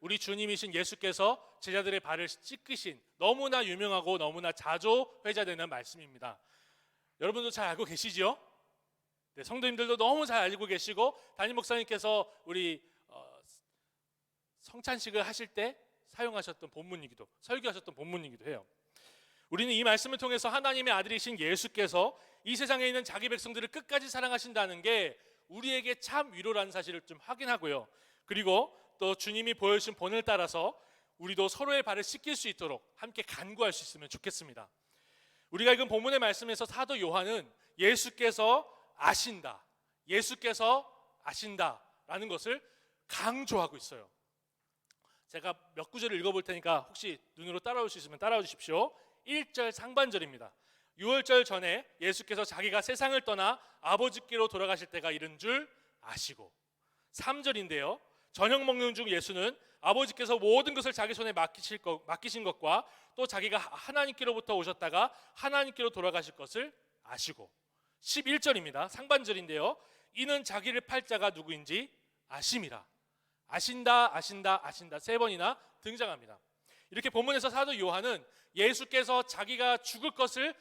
우리 주님이신 예수께서 제자들의 발을 씻기신 너무나 유명하고 너무나 자주 회자되는 말씀입니다. 여러분도 잘 알고 계시지요? 네, 성도님들도 너무 잘 알고 계시고 담임 목사님께서 우리 성찬식을 하실 때 사용하셨던 본문이기도, 설교하셨던 본문이기도 해요. 우리는 이 말씀을 통해서 하나님의 아들이신 예수께서 이 세상에 있는 자기 백성들을 끝까지 사랑하신다는 게 우리에게 참 위로라는 사실을 좀 확인하고요. 그리고 또 주님이 보여주신 본을 따라서 우리도 서로의 발을 씻길 수 있도록 함께 간구할 수 있으면 좋겠습니다. 우리가 읽은 본문의 말씀에서 사도 요한은 예수께서 아신다, 예수께서 아신다라는 것을 강조하고 있어요. 제가 몇 구절을 읽어볼 테니까 혹시 눈으로 따라올 수 있으면 따라와 주십시오. 1절 상반절입니다. 유월절 전에 예수께서 자기가 세상을 떠나 아버지께로 돌아가실 때가 이른 줄 아시고, 3절인데요. 저녁 먹는 중 예수는 아버지께서 모든 것을 자기 손에 맡기신 것과 또 자기가 하나님께로부터 오셨다가 하나님께로 돌아가실 것을 아시고, 11절입니다. 상반절인데요. 이는 자기를 팔 자가 누구인지 아심이라. 아신다, 아신다, 아신다 세 번이나 등장합니다. 이렇게 본문에서 사도 요한은 예수께서 자기가 죽을 것을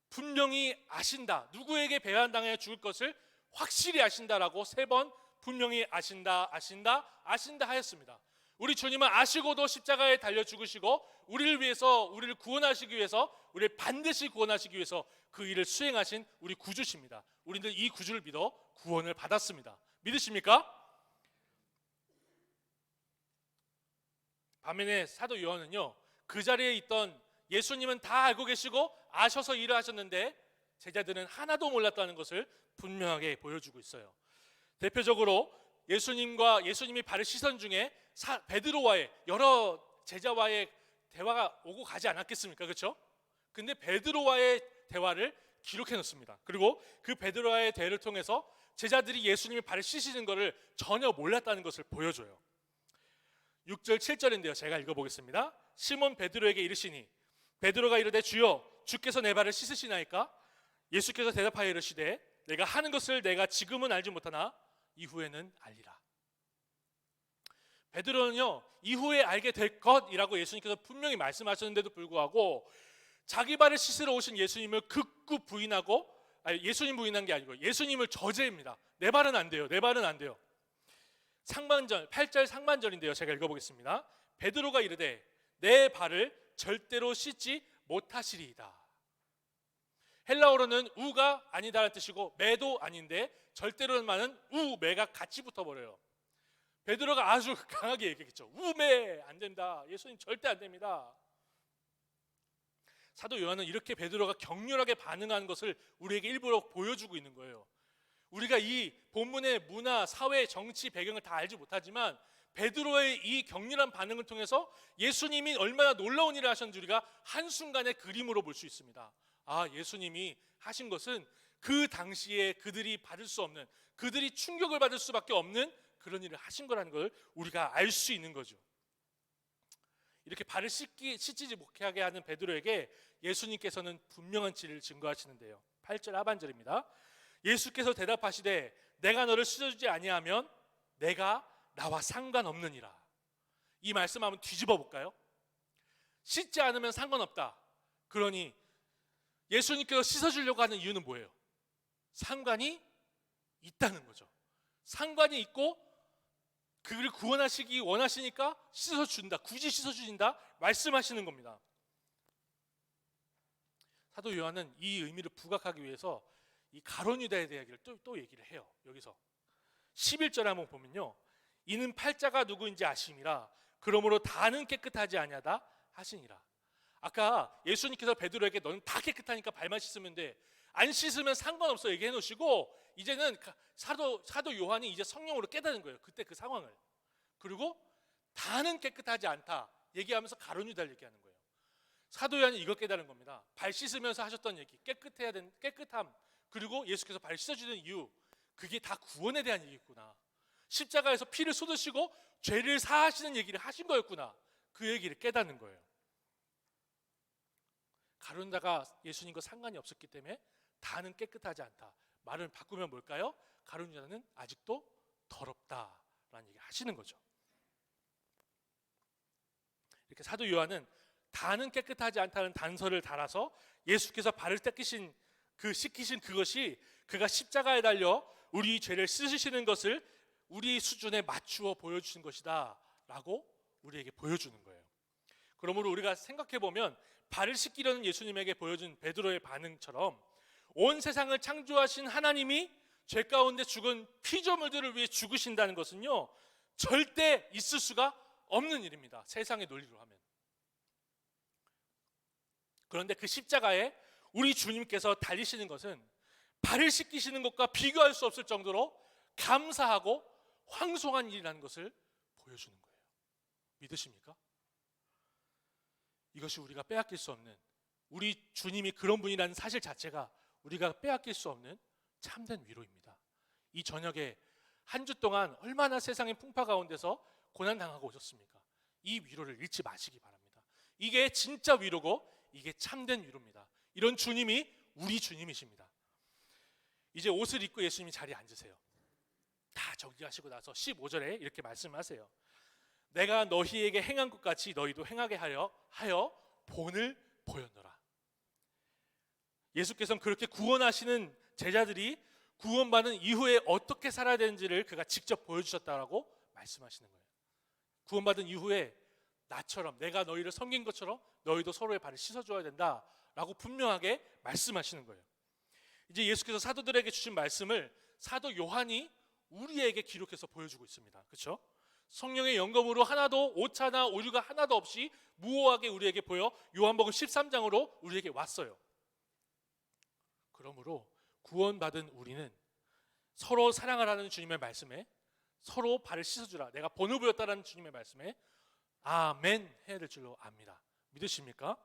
분명히 아신다, 누구에게 배반당해 죽을 것을 확실히 아신다라고 세 번 분명히 아신다, 아신다, 아신다 하였습니다. 우리 주님은 아시고도 십자가에 달려 죽으시고 우리를 위해서, 우리를 구원하시기 위해서, 우리를 반드시 구원하시기 위해서 그 일을 수행하신 우리 구주십니다. 우리는 이 구주를 믿어 구원을 받았습니다. 믿으십니까? 반면에 사도 요한은요, 그 자리에 있던 예수님은 다 알고 계시고 아셔서 일을 하셨는데 제자들은 하나도 몰랐다는 것을 분명하게 보여주고 있어요. 대표적으로 예수님이 발을 씻은 중에 베드로와의, 여러 제자와의 대화가 오고 가지 않았겠습니까? 그렇죠? 근데 베드로와의 대화를 기록해 놓습니다. 그리고 그 베드로와의 대화를 통해서 제자들이 예수님이 발을 씻으시는 것을 전혀 몰랐다는 것을 보여줘요. 6절 7절인데요. 제가 읽어보겠습니다. 시몬 베드로에게 이르시니 베드로가 이르되 주여 주께서 내 발을 씻으시나이까? 예수께서 대답하여 이르시되 내가 하는 것을 내가 지금은 알지 못하나 이후에는 알리라. 베드로는요, 이후에 알게 될 것이라고 예수님께서 분명히 말씀하셨는데도 불구하고 자기 발을 씻으러 오신 예수님을 극구 부인하고, 예수님 부인한 게 아니고 예수님을 저죄입니다. 내 발은 안 돼요, 내 발은 안 돼요. 상반절, 8절 상반절인데요. 제가 읽어보겠습니다. 베드로가 이르되 내 발을 절대로 씻지 못하시리이다. 헬라어로는 우가 아니다라는 뜻이고 매도 아닌데 절대로는 말은 우, 매가 같이 붙어버려요. 베드로가 아주 강하게 얘기했죠. 우매 안 된다, 예수님 절대 안 됩니다. 사도 요한은 이렇게 베드로가 격렬하게 반응하는 것을 우리에게 일부러 보여주고 있는 거예요. 우리가 이 본문의 문화, 사회, 정치 배경을 다 알지 못하지만 베드로의 이 격렬한 반응을 통해서 예수님이 얼마나 놀라운 일을 하셨는지 우리가 한순간에 그림으로 볼 수 있습니다. 아, 예수님이 하신 것은 그 당시에 그들이 받을 수 없는, 그들이 충격을 받을 수밖에 없는 그런 일을 하신 거라는 걸 우리가 알 수 있는 거죠. 이렇게 발을 씻지 못하게 하는 베드로에게 예수님께서는 분명한 진리를 증거하시는데요. 8절 하반절입니다. 예수께서 대답하시되 내가 너를 씻어주지 아니하면 내가 나와 상관없느니라. 이 말씀 한번 뒤집어 볼까요? 씻지 않으면 상관없다. 그러니 예수님께서 씻어주려고 하는 이유는 뭐예요? 상관이 있다는 거죠. 상관이 있고 그를 구원하시기 원하시니까 씻어준다, 굳이 씻어주신다 말씀하시는 겁니다. 사도 요한은 이 의미를 부각하기 위해서 이 가룟 유다에 대한 얘기를 또 얘기를 해요. 여기서 11절에 한번 보면요, 이는 팔자가 누구인지 아심이라 그러므로 다는 깨끗하지 아니하다 하시니라. 아까 예수님께서 베드로에게 너는 다 깨끗하니까 발만 씻으면 돼, 안 씻으면 상관없어 얘기해 놓으시고 이제는 사도 요한이 이제 성령으로 깨닫는 거예요. 그때 그 상황을. 그리고 다는 깨끗하지 않다 얘기하면서 가룟 유다를 얘기하는 거예요. 사도 요한이 이걸 깨달은 겁니다. 발 씻으면서 하셨던 얘기, 깨끗해야 되는 깨끗함, 그리고 예수께서 발 씻어주는 이유, 그게 다 구원에 대한 얘기구나. 십자가에서 피를 쏟으시고 죄를 사하시는 얘기를 하신 거였구나. 그 얘기를 깨닫는 거예요. 가룟 유다가 예수님과 상관이 없었기 때문에 다는 깨끗하지 않다. 말을 바꾸면 뭘까요? 가룟 유다는 아직도 더럽다라는 얘기를 하시는 거죠. 이렇게 사도 요한은 다는 깨끗하지 않다는 단서를 달아서 예수께서 발을 씻기신 그것이 그가 십자가에 달려 우리 죄를 씻으시는 것을 우리 수준에 맞추어 보여주신 것이다 라고 우리에게 보여주는 거예요. 그러므로 우리가 생각해 보면 발을 씻기려는 예수님에게 보여준 베드로의 반응처럼 온 세상을 창조하신 하나님이 죄 가운데 죽은 피조물들을 위해 죽으신다는 것은요, 절대 있을 수가 없는 일입니다. 세상의 논리로 하면. 그런데 그 십자가에 우리 주님께서 달리시는 것은 발을 씻기시는 것과 비교할 수 없을 정도로 감사하고 황송한 일이라는 것을 보여주는 거예요. 믿으십니까? 이것이 우리가 빼앗길 수 없는, 우리 주님이 그런 분이라는 사실 자체가 우리가 빼앗길 수 없는 참된 위로입니다. 이 저녁에 한 주 동안 얼마나 세상의 풍파 가운데서 고난당하고 오셨습니까? 이 위로를 잃지 마시기 바랍니다. 이게 진짜 위로고 이게 참된 위로입니다. 이런 주님이 우리 주님이십니다. 이제 옷을 입고 예수님이 자리에 앉으세요. 다 정리하시고 나서 15절에 이렇게 말씀하세요. 내가 너희에게 행한 것 같이 너희도 행하게 하여 본을 보였노라. 예수께서는 그렇게 구원하시는 제자들이 구원받은 이후에 어떻게 살아야 되는지를 그가 직접 보여주셨다라고 말씀하시는 거예요. 구원받은 이후에 나처럼, 내가 너희를 섬긴 것처럼 너희도 서로의 발을 씻어줘야 된다라고 분명하게 말씀하시는 거예요. 이제 예수께서 사도들에게 주신 말씀을 사도 요한이 우리에게 기록해서 보여주고 있습니다. 그렇죠? 성령의 영감으로 하나도 오차나 오류가 하나도 없이 무오하게 우리에게 보여 요한복음 13장으로 우리에게 왔어요. 그러므로 구원받은 우리는 서로 사랑하라는 주님의 말씀에, 서로 발을 씻어주라, 내가 본을 보였다라는 주님의 말씀에 아멘 해야 될 줄로 압니다. 믿으십니까?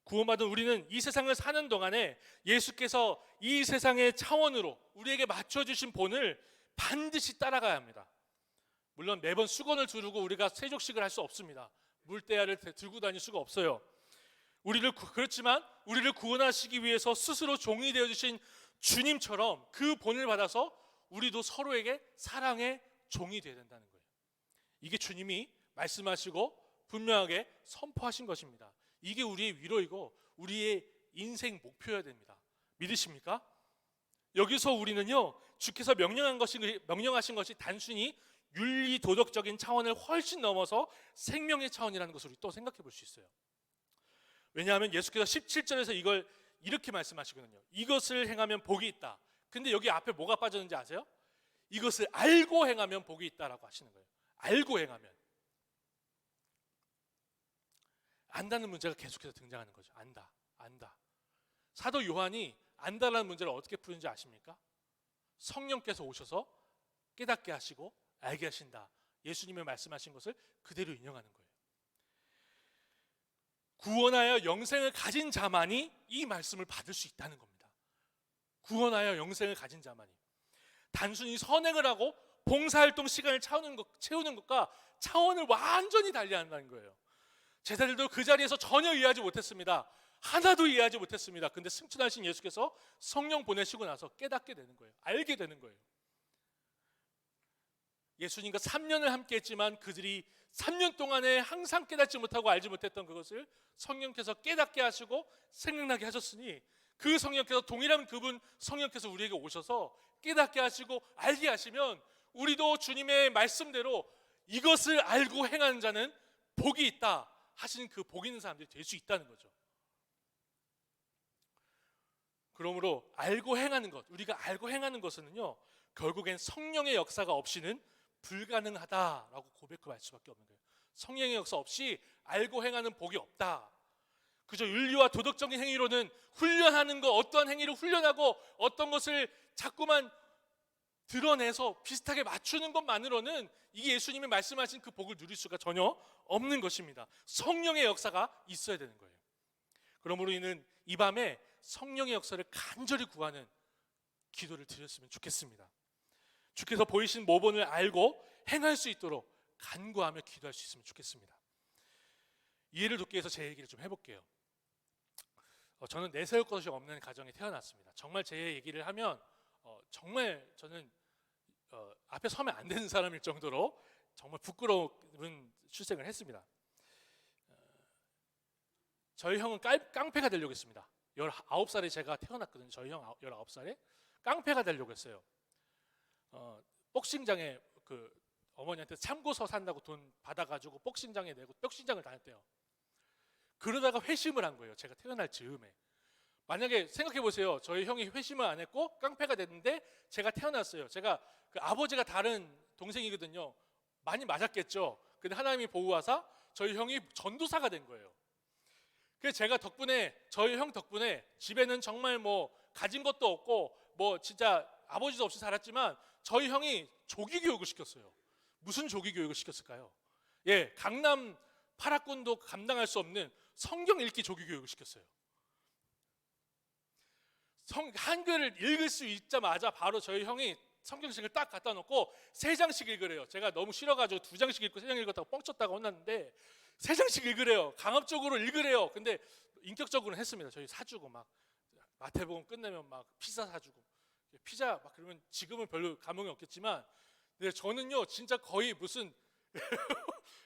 구원받은 우리는 이 세상을 사는 동안에 예수께서 이 세상의 차원으로 우리에게 맞춰주신 본을 반드시 따라가야 합니다. 물론 매번 수건을 두르고 우리가 세족식을 할 수 없습니다. 물대야를 들고 다닐 수가 없어요. 그렇지만 우리를 구원하시기 위해서 스스로 종이 되어주신 주님처럼 그 본을 받아서 우리도 서로에게 사랑의 종이 되어야 된다는 거예요. 이게 주님이 말씀하시고 분명하게 선포하신 것입니다. 이게 우리의 위로이고 우리의 인생 목표여야 됩니다. 믿으십니까? 여기서 우리는요, 주께서 명령하신 것이 단순히 윤리 도덕적인 차원을 훨씬 넘어서 생명의 차원이라는 것을 우리 또 생각해 볼 수 있어요. 왜냐하면 예수께서 17절에서 이걸 이렇게 말씀하시거든요. 이것을 행하면 복이 있다. 근데 여기 앞에 뭐가 빠졌는지 아세요? 이것을 알고 행하면 복이 있다라고 하시는 거예요. 알고 행하면. 안다는 문제가 계속해서 등장하는 거죠. 안다. 사도 요한이 안다라는 문제를 어떻게 푸는지 아십니까? 성령께서 오셔서 깨닫게 하시고 알게 하신다. 예수님의 말씀하신 것을 그대로 인용하는 거예요. 구원하여 영생을 가진 자만이 이 말씀을 받을 수 있다는 겁니다. 구원하여 영생을 가진 자만이. 단순히 선행을 하고 봉사활동 시간을 채우는 것과 차원을 완전히 달리한다는 거예요. 제자들도 그 자리에서 전혀 이해하지 못했습니다. 하나도 이해하지 못했습니다. 근데 승천하신 예수께서 성령 보내시고 나서 깨닫게 되는 거예요. 알게 되는 거예요. 예수님과 3년을 함께 했지만 그들이 3년 동안에 항상 깨닫지 못하고 알지 못했던 그것을 성령께서 깨닫게 하시고 생각나게 하셨으니 그 성령께서, 동일한 그분 성령께서 우리에게 오셔서 깨닫게 하시고 알게 하시면 우리도 주님의 말씀대로 이것을 알고 행하는 자는 복이 있다 하시는 그 복 있는 사람들이 될 수 있다는 거죠. 그러므로 알고 행하는 것, 우리가 알고 행하는 것은요, 결국엔 성령의 역사가 없이는 불가능하다라고 고백할 수밖에 없는 거예요. 성령의 역사 없이 알고 행하는 복이 없다. 그저 윤리와 도덕적인 행위로는 훈련하는 것, 어떠한 행위를 훈련하고 어떤 것을 자꾸만 드러내서 비슷하게 맞추는 것만으로는 이게 예수님이 말씀하신 그 복을 누릴 수가 전혀 없는 것입니다. 성령의 역사가 있어야 되는 거예요. 그러므로 이는 이 밤에 성령의 역사를 간절히 구하는 기도를 드렸으면 좋겠습니다. 주께서 보이신 모본을 알고 행할 수 있도록 간구하며 기도할 수 있으면 좋겠습니다. 이해를 돕기 위해서 제 얘기를 좀 해볼게요. 저는 내세울 것이 없는 가정에 태어났습니다. 정말 제 얘기를 하면 정말 저는 앞에 서면 안 되는 사람일 정도로 정말 부끄러운 출생을 했습니다. 저희 형은 깡패가 되려고 했습니다. 19살에 제가 태어났거든요. 저희 형 19살에 깡패가 되려고 했어요. 복싱장에 그 어머니한테 참고서 산다고 돈 받아가지고 복싱장에 내고 복싱장을 다녔대요. 그러다가 회심을 한 거예요. 제가 태어날 즈음에. 만약에 생각해 보세요. 저희 형이 회심을 안 했고 깡패가 됐는데 제가 태어났어요. 제가 그 아버지가 다른 동생이거든요. 많이 맞았겠죠. 근데 하나님이 보호하사 저희 형이 전도사가 된 거예요. 그래서 제가 덕분에, 저희 형 덕분에 집에는 정말 뭐 가진 것도 없고 뭐 진짜 아버지도 없이 살았지만 저희 형이 조기 교육을 시켰어요. 무슨 조기 교육을 시켰을까요? 예, 강남 파라군도 감당할 수 없는 성경 읽기 조기 교육을 시켰어요. 한글을 읽을 수 있자마자 바로 저희 형이 성경책을 딱 갖다 놓고 3장씩 읽으래요. 제가 너무 싫어가지고 2장씩 읽고 3장 읽었다고 뻥쳤다가 혼났는데 3장씩 읽으래요. 강압적으로 읽으래요. 근데 인격적으로는 했습니다. 저희 사주고 막 마태복음 끝내면 막 피자 사주고 피자 막 그러면 지금은 별로 감흥이 없겠지만 근데 저는요 진짜 거의 무슨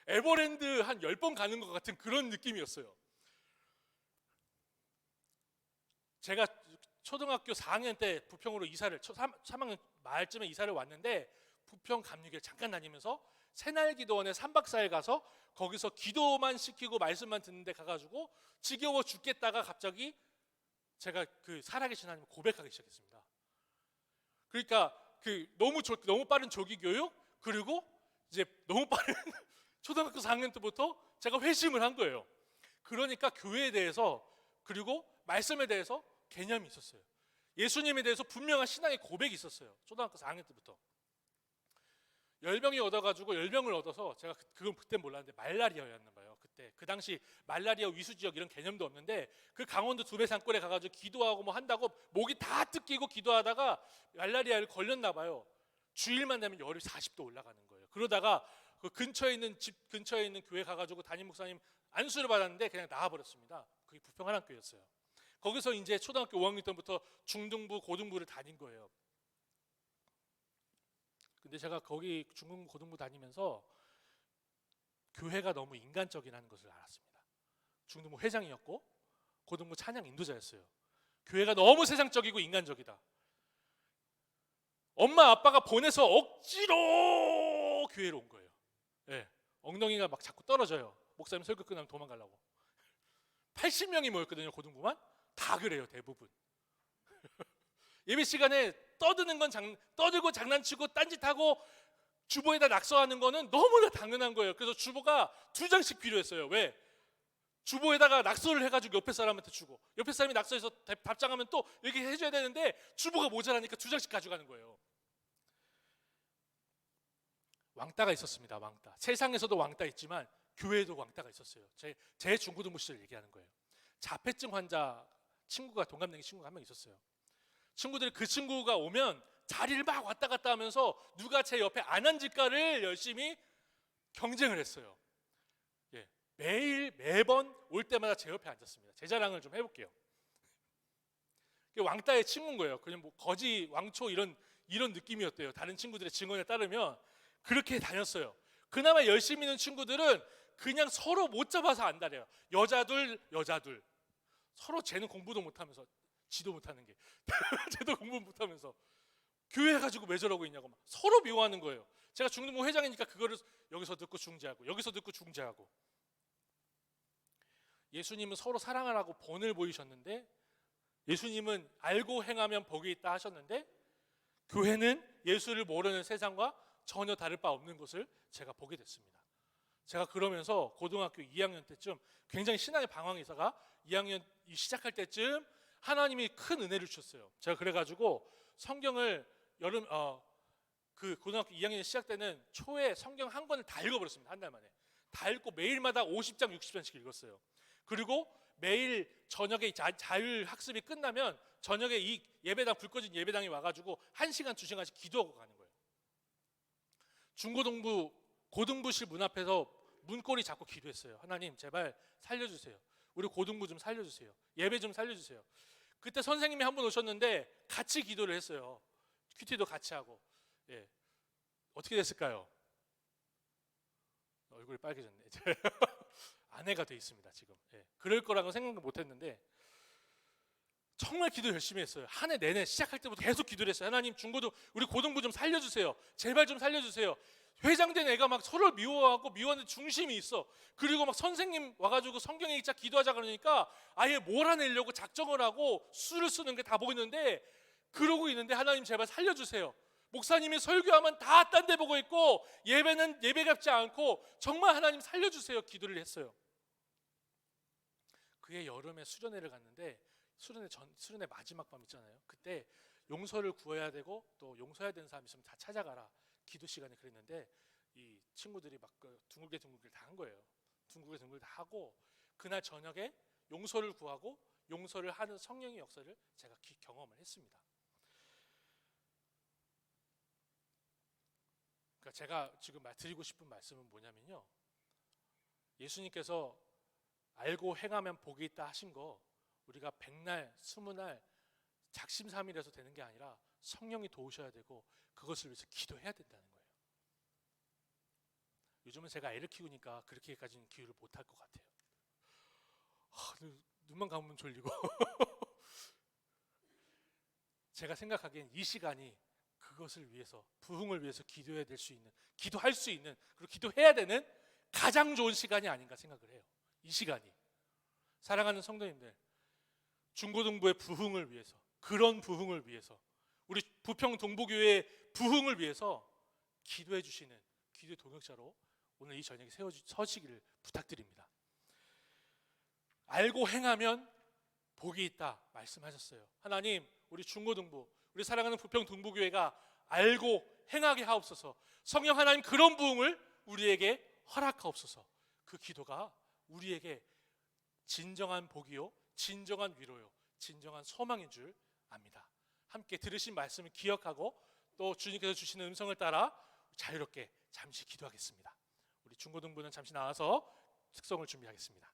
에버랜드 한 10번 가는 것 같은 그런 느낌이었어요. 제가 초등학교 4학년 때 부평으로 이사를 3학년 말쯤에 이사를 왔는데 부평 감리교회 잠깐 다니면서 새날기도원에 3박 4일 가서 거기서 기도만 시키고 말씀만 듣는데 가가지고 지겨워 죽겠다가 갑자기 제가 그 살아계신 하나님을 고백하기 시작했습니다. 그러니까 그 너무 빠른 조기 교육 그리고 이제 너무 빠른 초등학교 4학년 때부터 제가 회심을 한 거예요. 그러니까 교회에 대해서 그리고 말씀에 대해서 개념이 있었어요. 예수님에 대해서 분명한 신앙의 고백이 있었어요. 초등학교 4학년 때부터. 열병이 얻어가지고 열병을 얻어서 제가 그건 그때 몰랐는데 말라리아였나 봐요. 그때 그 당시 말라리아 위수지역 이런 개념도 없는데 그 강원도 두배산골에 가가지고 기도하고 뭐 한다고 목이 다 뜯기고 기도하다가 말라리아를 걸렸나 봐요. 주일만 되면 열이 40도 올라가는 거예요. 그러다가 그 근처에 있는 집 근처에 있는 교회 가가지고 담임 목사님 안수를 받았는데 그냥 나와버렸습니다. 그게 부평 하남교회였어요. 거기서 이제 초등학교 5학년 때부터 중등부, 고등부를 다닌 거예요. 근데 제가 거기 중등부, 고등부 다니면서 교회가 너무 인간적이라는 것을 알았습니다. 중등부 회장이었고 고등부 찬양 인도자였어요. 교회가 너무 세상적이고 인간적이다. 엄마 아빠가 보내서 억지로 교회로 온 거예요. 네, 엉덩이가 막 자꾸 떨어져요. 목사님 설교 끝나면 도망가려고. 80명이 모였거든요. 고등부만. 다 그래요. 대부분. 예배 시간에 떠들고 장난치고 딴짓하고 주보에다 낙서하는 거는 너무나 당연한 거예요. 그래서 주보가 2장씩 필요했어요. 왜? 주보에다가 낙서를 해가지고 옆에 사람한테 주고 옆에 사람이 낙서해서 답장하면 또 이렇게 해줘야 되는데 주보가 모자라니까 2장씩 가져가는 거예요. 왕따가 있었습니다. 왕따. 세상에서도 왕따 있지만 교회에도 왕따가 있었어요. 제 중고등부 시절 얘기하는 거예요. 자폐증 환자 친구가 동갑내기 친구가 한 명 있었어요. 친구들이 그 친구가 오면 자리를 막 왔다 갔다 하면서 누가 제 옆에 안 앉을까를 열심히 경쟁을 했어요. 예, 매번 올 때마다 제 옆에 앉았습니다. 제 자랑을 좀 해볼게요. 왕따의 친구인 거예요. 그냥 뭐 거지 왕초 이런 느낌이었대요. 다른 친구들의 증언에 따르면 그렇게 다녔어요. 그나마 열심히 있는 친구들은 그냥 서로 못 잡아서 안달해요. 여자 둘 서로 쟤는 공부도 못하면서 지도 못하는 게 쟤도 공부 못하면서 교회 가지고 왜 저러고 있냐고 막 서로 미워하는 거예요. 제가 중등부 회장이니까 그거를 여기서 듣고 중재하고 여기서 듣고 중재하고. 예수님은 서로 사랑하라고 본을 보이셨는데 예수님은 알고 행하면 복이 있다 하셨는데 교회는 예수를 모르는 세상과 전혀 다를 바 없는 것을 제가 보게 됐습니다. 제가 그러면서 고등학교 2학년 때쯤 굉장히 신앙의 방황이 있어가 2학년 시작할 때쯤 하나님이 큰 은혜를 주셨어요. 제가 그래가지고 성경을 그 고등학교 2학년 시작 때는 초에 성경 한 권을 다 읽어버렸습니다. 한 달 만에 다 읽고 매일마다 50장 60장씩 읽었어요. 그리고 매일 저녁에 자율 학습이 끝나면 저녁에 이 예배당 불 꺼진 예배당에 와가지고 1시간 2시간씩 기도하고 가는 거예요. 중고등부 고등부실 문 앞에서 문고리 잡고 기도했어요. 하나님 제발 살려주세요. 우리 고등부 좀 살려주세요. 예배 좀 살려주세요. 그때 선생님이 한 분 오셨는데 같이 기도를 했어요. 큐티도 같이 하고. 예. 어떻게 됐을까요? 얼굴이 빨개졌네. 안 아내가 돼 있습니다 지금. 예. 그럴 거라고 생각도 못했는데 정말 기도 열심히 했어요. 한 해 내내 시작할 때부터 계속 기도를 했어요. 하나님 우리 고등부 좀 살려주세요. 제발 좀 살려주세요. 회장된 애가 막 서로 미워하고 미워하는 중심이 있어. 그리고 막 선생님 와가지고 성경 읽자 기도하자 그러니까 아예 몰아내려고 작정을 하고 수를 쓰는 게 다 보이는데 그러고 있는데 하나님 제발 살려주세요. 목사님이 설교하면 다 딴 데 보고 있고 예배는 예배 같지 않고 정말 하나님 살려주세요 기도를 했어요. 그해 여름에 수련회를 갔는데 수련회 마지막 밤 있잖아요. 그때 용서를 구해야 되고 또 용서해야 되는 사람 있으면 다 찾아가라 기도 시간에 그랬는데 이 친구들이 막 둥글게 다 한 거예요. 둥글게 다 하고 그날 저녁에 용서를 구하고 용서를 하는 성령의 역사를 제가 경험을 했습니다. 그러니까 제가 지금 드리고 싶은 말씀은 뭐냐면요, 예수님께서 알고 행하면 복이 있다 하신 거 우리가 100날, 20날 작심삼일해서 되는 게 아니라 성령이 도우셔야 되고 그것을 위해서 기도해야 된다는 거예요. 요즘은 제가 애를 키우니까 그렇게까지는 기도를 못할 것 같아요. 눈만 감으면 졸리고 제가 생각하기엔 이 시간이 그것을 위해서 부흥을 위해서 기도해야 될 수 있는, 기도할 수 있는, 그리고 기도해야 되는 가장 좋은 시간이 아닌가 생각을 해요. 이 시간이. 사랑하는 성도님들, 중고등부의 부흥을 위해서, 그런 부흥을 위해서, 우리 부평 동부교회의 부흥을 위해서 기도해 주시는 기도의 동역자로 오늘 이 저녁에 서시기를 부탁드립니다. 알고 행하면 복이 있다 말씀하셨어요. 하나님, 우리 중고등부, 우리 사랑하는 부평 동부교회가 알고 행하게 하옵소서. 성령 하나님, 그런 부흥을 우리에게 허락하옵소서. 그 기도가 우리에게 진정한 복이요, 진정한 위로요, 진정한 소망인 줄 압니다. 함께 들으신 말씀을 기억하고 또 주님께서 주시는 음성을 따라 자유롭게 잠시 기도하겠습니다. 우리 중고등부는 잠시 나와서 특성을 준비하겠습니다.